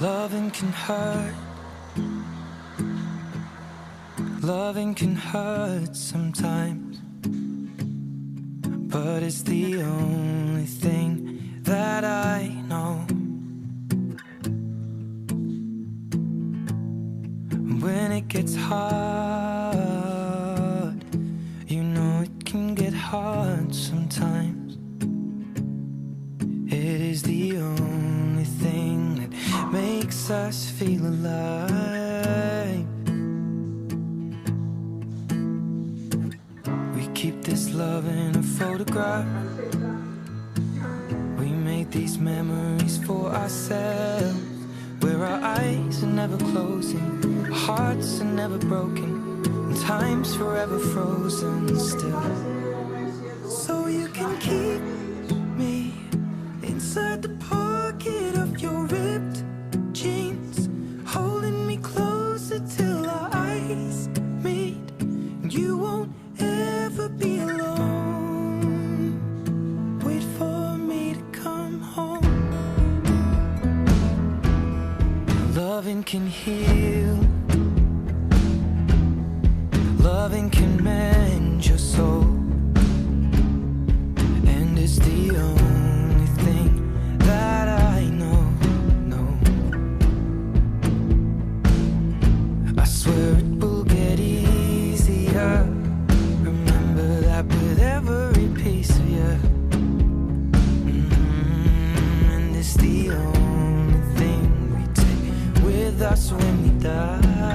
Loving can hurt. Loving can hurt sometimes, but it's the only thing that I know. When it gets hard, you know it can get hard sometimes. It is the only thing that makes us feel alive. We keep this love in a photograph. We made these memories for ourselves, where our eyes are never closing, our hearts are never broken, and time's forever frozen still. So you can keep me inside the pocket of your ripped jeans, holding me closer till our eyes meet, and you won't ever be alone. Wait for me to come home. Loving can heal. Loving can mend your soul, and it's the only thing that I know. I swear it will get easier. Remember that with every piece of you. And it's the only thing we take with us when we die.